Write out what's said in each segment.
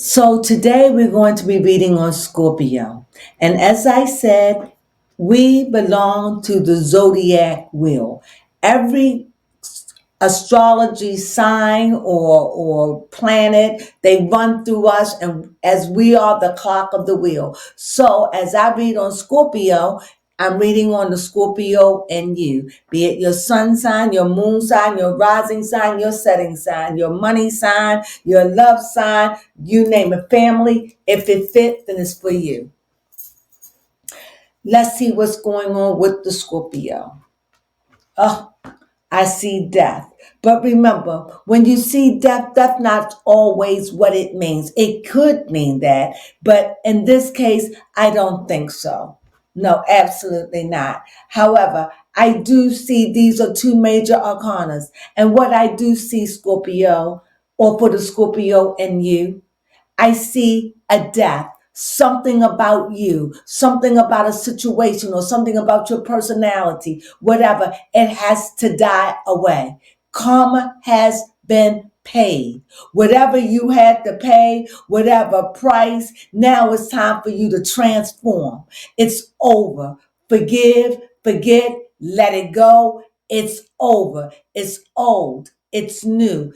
So today we're going to be reading on Scorpio. And as I said, we belong to the zodiac wheel. Every astrology sign or planet, they run through us, and as we are the clock of the wheel. So as I read on Scorpio, I'm reading on the Scorpio and you, be it your sun sign, your moon sign, your rising sign, your setting sign, your money sign, your love sign, you name it, family. If it fit, then it's for you. Let's see what's going on with the Scorpio. Oh, I see death. But remember, when you see death, that's not always what it means. It could mean that, but in this case, I don't think so. No, absolutely not. However, I do see these are two major arcanas. And what I do see, Scorpio, or for the Scorpio and you, I see a death, something about you, something about a situation or something about your personality, whatever. It has to die away. Karma has been paid. Whatever you had to pay, whatever price, now it's time for you to transform. It's over. Forgive, forget, let it go. It's over. It's old. It's new.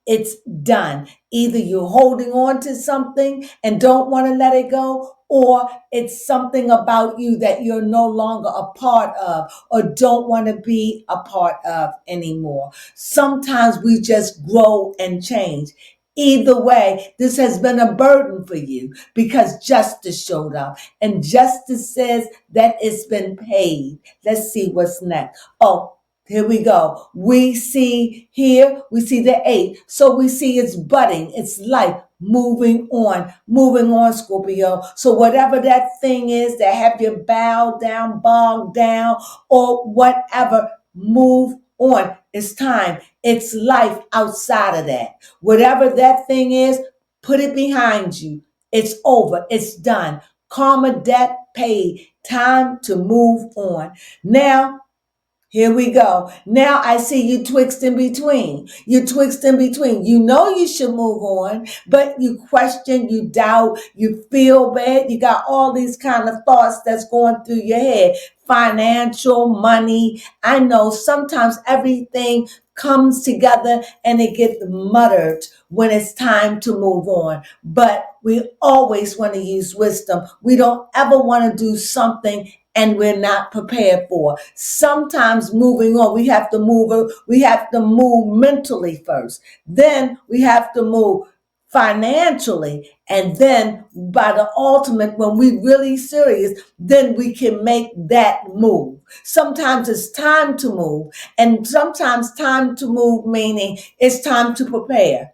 It's done. Either you're holding on to something and don't want to let it go, or it's something about you that you're no longer a part of or don't want to be a part of anymore. Sometimes we just grow and change. Either way, this has been a burden for you because justice showed up, and justice says that it's been paid. Let's see what's next. Oh, here we go. We see the eight. So we see it's budding, it's life, moving on, Scorpio. So whatever that thing is that have you bowed down, bogged down, or whatever, move on. It's time. It's life outside of that. Whatever that thing is, put it behind you. It's over. It's done. Karma debt paid. Time to move on. Now, here we go. Now I see you twixt in between. You twixt in between. You know you should move on, but you question, you doubt, you feel bad. You got all these kind of thoughts that's going through your head. Financial, money. I know sometimes everything comes together and it gets muttered when it's time to move on. But we always want to use wisdom. We don't ever want to do something and we're not prepared for. Sometimes moving on, we have to move mentally first. Then we have to move financially. And then by the ultimate, when we really serious, then we can make that move. Sometimes it's time to move. And sometimes time to move, meaning it's time to prepare.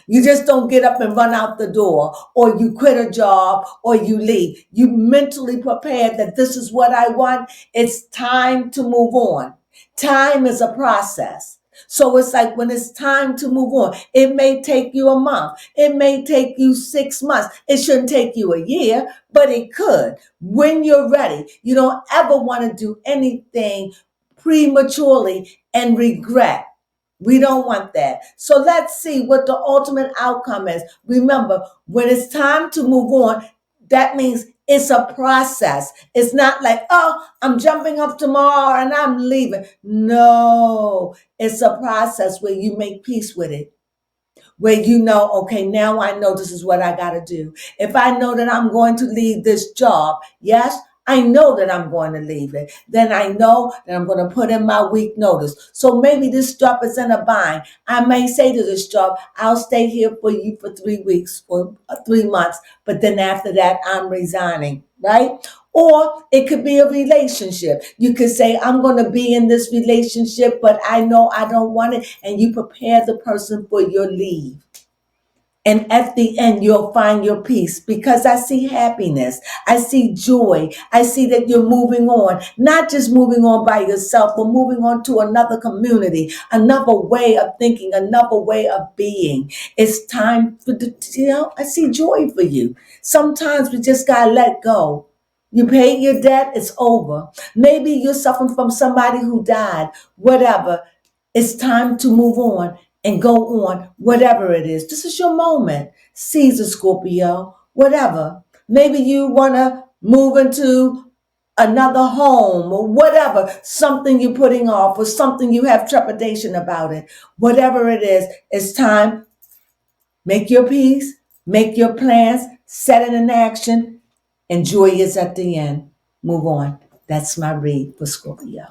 You just don't get up and run out the door, or you quit a job, or you leave. You mentally prepared that this is what I want. It's time to move on. Time is a process. So it's like when it's time to move on, it may take you a month. It may take you 6 months. It shouldn't take you a year, but it could. When you're ready, you don't ever want to do anything prematurely and regret. We don't want that. So let's see what the ultimate outcome is. Remember, when it's time to move on, that means it's a process. It's not like, oh, I'm jumping up tomorrow and I'm leaving. No, it's a process where you make peace with it, where you know, okay, now I know this is what I got to do. If I know that I'm going to leave this job, yes, I know that I'm going to leave it. Then I know that I'm going to put in my week notice. So maybe this job is in a bind. I may say to this job, I'll stay here for you for 3 weeks or 3 months, but then after that, I'm resigning, right? Or it could be a relationship. You could say, I'm going to be in this relationship, but I know I don't want it. And you prepare the person for your leave. And at the end, you'll find your peace because I see happiness. I see joy. I see that you're moving on, not just moving on by yourself, but moving on to another community, another way of thinking, another way of being. It's time for I see joy for you. Sometimes we just got to let go. You paid your debt, it's over. Maybe you're suffering from somebody who died, whatever. It's time to move on and go on, whatever it is. This is your moment. Caesar, Scorpio, whatever. Maybe you want to move into another home or whatever, something you're putting off or something you have trepidation about it. Whatever it is, it's time. Make your peace, make your plans, set it in action. Enjoy is at the end. Move on. That's my read for Scorpio.